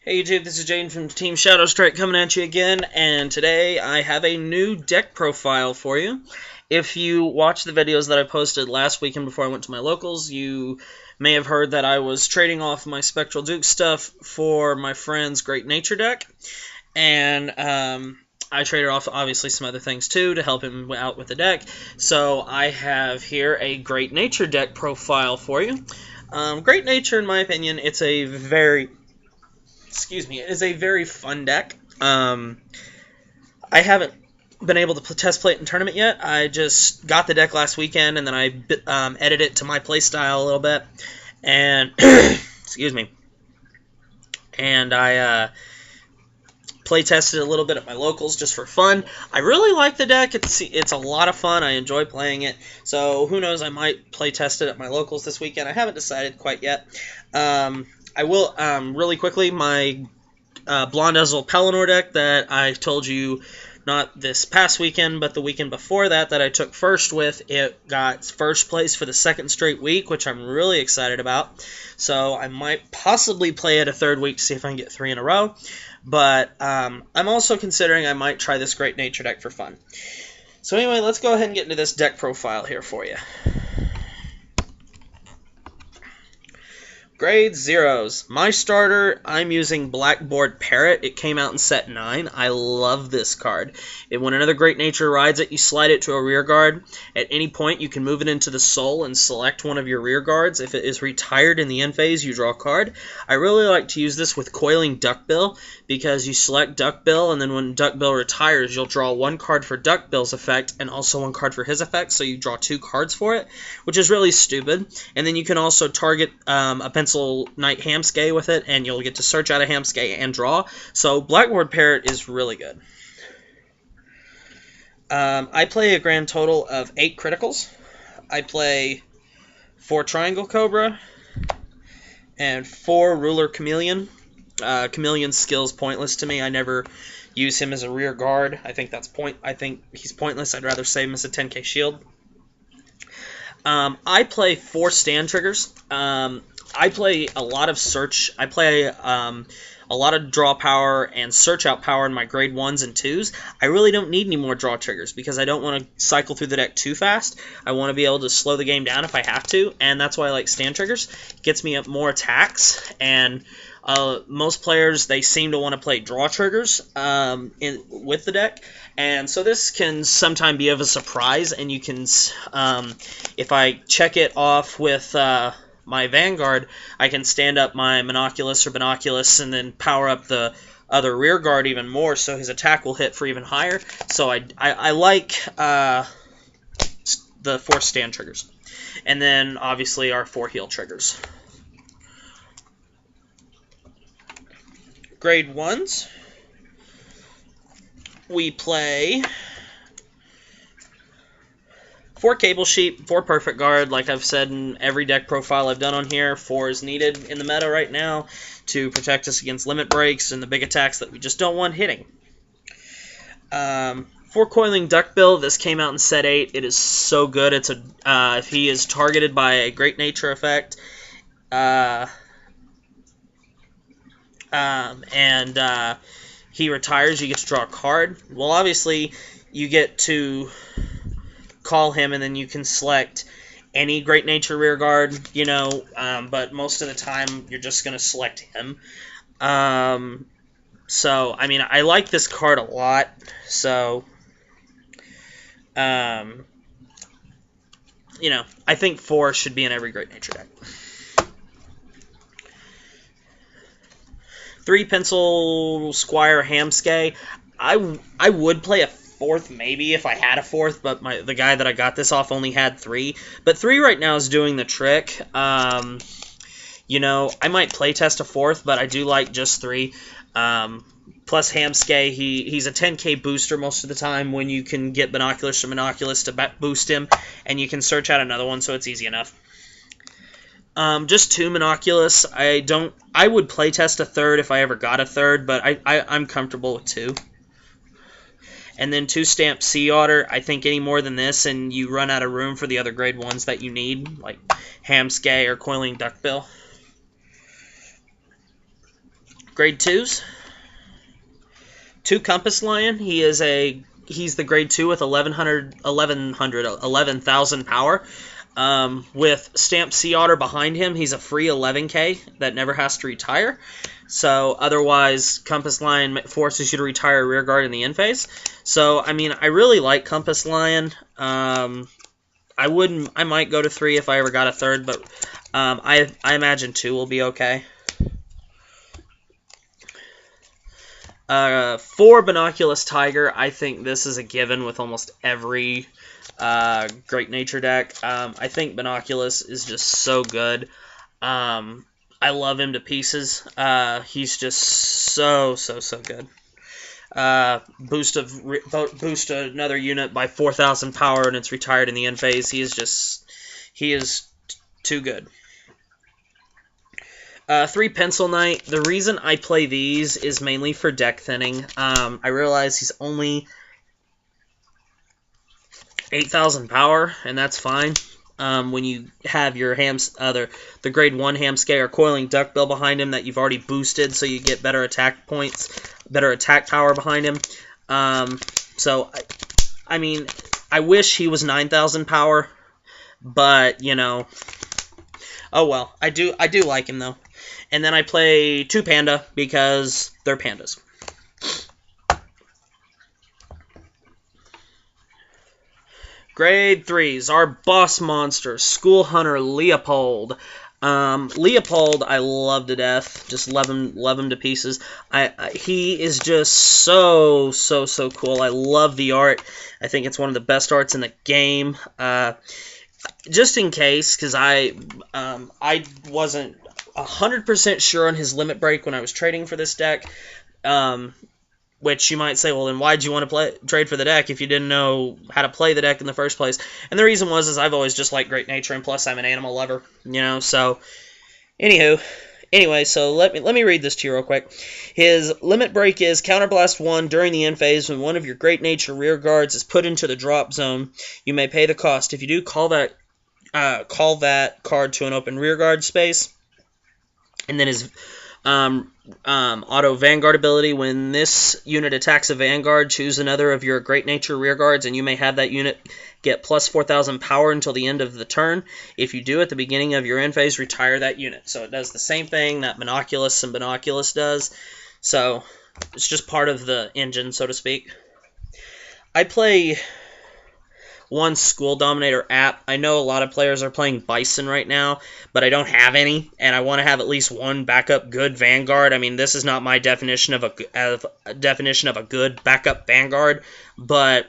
Hey YouTube, this is Jane from Team Shadow Strike coming at you again, and today I have a new deck profile for you. If you watched the videos that I posted last weekend before I went to my locals, you may have heard that I was trading off my Spectral Duke stuff for my friend's GreatNature deck, and I traded off obviously some other things too to help him out with the deck. So I have here a GreatNature deck profile for you. GreatNature, in my opinion, it is a very fun deck. I haven't been able to test play it in tournament yet. I just got the deck last weekend, and then I edited it to my playstyle a little bit, and and I play tested it a little bit at my locals just for fun. I really like the deck. It's a lot of fun. I enjoy playing it. So who knows? I might play test it at my locals this weekend. I haven't decided quite yet. I will, really quickly, my Blondezel Pelennor deck that I told you not this past weekend, but the weekend before that I took first with, it got first place for the second straight week, which I'm really excited about. So I might possibly play it a third week to see if I can get 3 in a row. But I'm also considering I might try this GreatNature deck for fun. So anyway, let's go ahead and get into this deck profile here for you. Grade Zeros. My starter, I'm using Blackboard Parrot. It came out in set 9. I love this card. When another GreatNature rides it, you slide it to a rear guard. At any point, you can move it into the soul and select one of your rear guards. If it is retired in the end phase, you draw a card. I really like to use this with Coiling Duckbill because you select Duckbill, and then when Duckbill retires, you'll draw 1 card for Duckbill's effect and also 1 card for his effect, so you draw 2 cards for it, which is really stupid. And then you can also target a Pencil Knight Hamskay with it, and you'll get to search out a Hamskay and draw. So Blackboard Parrot is really good. I play a grand total of 8 criticals. I play 4 Triangle Cobra and 4 Ruler Chameleon. Chameleon's skill is pointless to me. I never use him as a rear guard. I think he's pointless. I'd rather save him as a 10k shield. I play 4 stand triggers. I play a lot of search. I play a lot of draw power and search out power in my grade 1s and 2s. I really don't need any more draw triggers because I don't want to cycle through the deck too fast. I want to be able to slow the game down if I have to, and that's why I like stand triggers. It gets me up more attacks, and most players, they seem to want to play draw triggers with the deck, and so this can sometimes be of a surprise, and you can, if I check it off with my Vanguard, I can stand up my Monoculus or Binoculus and then power up the other rear guard even more, so his attack will hit for even higher. So I like the 4 stand triggers. And then, obviously, our 4 heal triggers. Grade 1s, we play 4 Cable Sheep, 4 Perfect Guard. Like I've said in every deck profile I've done on here, 4 is needed in the meta right now to protect us against limit breaks and the big attacks that we just don't want hitting. 4 Coiling Duckbill. This came out in set 8. It is so good. It's if he is targeted by a GreatNature effect, and he retires, you get to draw a card. Well, obviously, you get to call him, and then you can select any GreatNature rear guard, but most of the time you're just going to select him. So, I mean, I like this card a lot, so, I think 4 should be in every GreatNature deck. 3 Pencil Squire Hamskay. I would play a 4th maybe if I had a 4th, but the guy that I got this off only had 3. But 3 right now is doing the trick. I might playtest a 4th, but I do like just 3. Plus Hamskay, he's a 10k booster most of the time when you can get Binoculus or Monoculus to boost him, and you can search out another one, so it's easy enough. Just 2 Monoculus. I would playtest a 3rd if I ever got a 3rd, but I'm comfortable with 2. And then 2 Stamp Sea Otter. I think any more than this, and you run out of room for the other grade 1s that you need, like Hamskay or Coiling Duckbill. Grade 2s. 2 Compass Lion. He's the grade 2 with 11,000 power. With Stamped Sea Otter behind him, he's a free 11k that never has to retire. So otherwise, Compass Lion forces you to retire a rear guard in the end phase. So I mean, I really like Compass Lion. I might go to 3 if I ever got a third, but I imagine 2 will be okay. 4 Binoculus Tiger. I think this is a given with almost every GreatNature deck. I think Binoculus is just so good. I love him to pieces. He's just so good. Boost another unit by 4,000 power and it's retired in the end phase. He is too good. 3 Pencil Knight. The reason I play these is mainly for deck thinning. I realize he's only 8,000 power, and that's fine. When you have your the grade 1 Hamskay or Coiling Duckbill behind him that you've already boosted, so you get better attack points, better attack power behind him. So I mean, I wish he was 9,000 power, but you know, oh well. I do like him though. And then I play 2 Panda because they're pandas. Grade 3s, our boss monster, School Hunter Leopald. Leopald, I love to death. Just love him to pieces. He is just so cool. I love the art. I think it's one of the best arts in the game. Just in case, because I wasn't 100% sure on his limit break when I was trading for this deck. Which you might say, well, then why'd you want to trade for the deck if you didn't know how to play the deck in the first place? And the reason is I've always just liked GreatNature, and plus I'm an animal lover, you know. So, anyway, so let me read this to you real quick. His limit break is Counterblast 1 during the end phase. When one of your GreatNature rear guards is put into the drop zone, you may pay the cost. If you do, call that card to an open rear guard space. And then his auto Vanguard ability. When this unit attacks a Vanguard, choose another of your GreatNature rear guards, and you may have that unit get plus 4,000 power until the end of the turn. If you do, at the beginning of your end phase, retire that unit. So it does the same thing that Binoculus and Binoculus does. So it's just part of the engine, so to speak. I play 1 School Dominator app. I know a lot of players are playing Bison right now, but I don't have any, and I want to have at least 1 backup good Vanguard. I mean, this is not my definition of a good backup Vanguard, but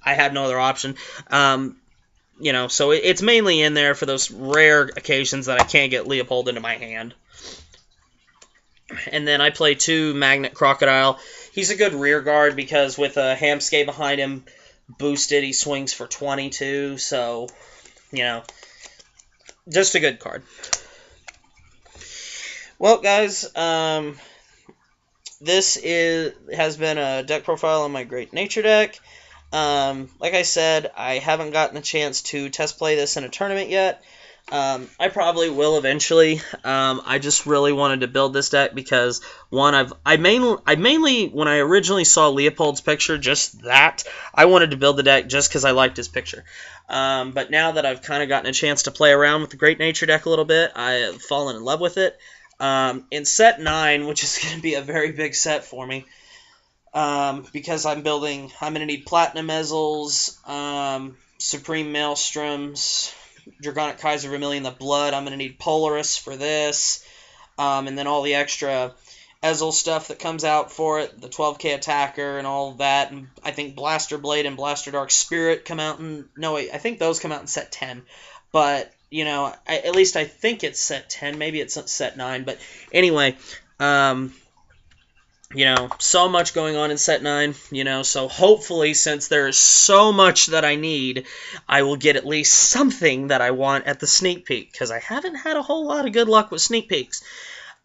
I have no other option. You know, so it's mainly in there for those rare occasions that I can't get Leopold into my hand. And then I play 2 Magnet Crocodile. He's a good rear guard because with a Hamskay behind him, boosted, he swings for 22, so, you know, just a good card. Well, guys, this has been a deck profile on my GreatNature deck. Like I said, I haven't gotten a chance to test play this in a tournament yet. I probably will eventually. I just really wanted to build this deck because one, I mainly when I originally saw Leopold's picture, just that I wanted to build the deck just because I liked his picture. But now that I've kind of gotten a chance to play around with the GreatNature deck a little bit, I have fallen in love with it. In set 9, which is going to be a very big set for me, because I'm going to need Platinum Ezzles, Supreme Maelstroms, Dragonic Kaiser Vermilion the Blood. I'm going to need Polaris for this. And then all the extra Ezzle stuff that comes out for it. The 12k Attacker and all that. And I think Blaster Blade and Blaster Dark Spirit come out in... No, wait. I think those come out in set 10. But, you know, at least I think it's set 10. Maybe it's set 9. But anyway, you know, so much going on in set 9, you know, so hopefully since there's so much that I need, I will get at least something that I want at the sneak peek, because I haven't had a whole lot of good luck with sneak peeks.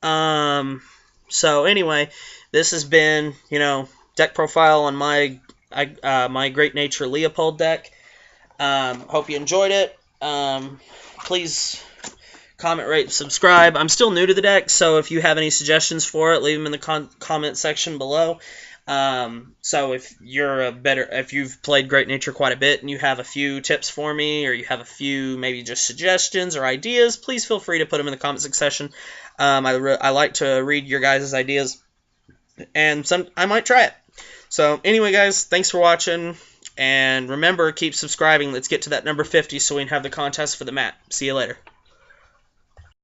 So anyway, this has been, you know, deck profile on my GreatNature Leopold deck. Hope you enjoyed it. Please comment, rate, subscribe. I'm still new to the deck, so if you have any suggestions for it, leave them in the comment section below. So if you've played GreatNature quite a bit and you have a few tips for me, or you have a few maybe just suggestions or ideas, please feel free to put them in the comment section. I like to read your guys' ideas, and I might try it. So anyway, guys, thanks for watching, and remember, keep subscribing. Let's get to that number 50 so we can have the contest for the mat. See you later.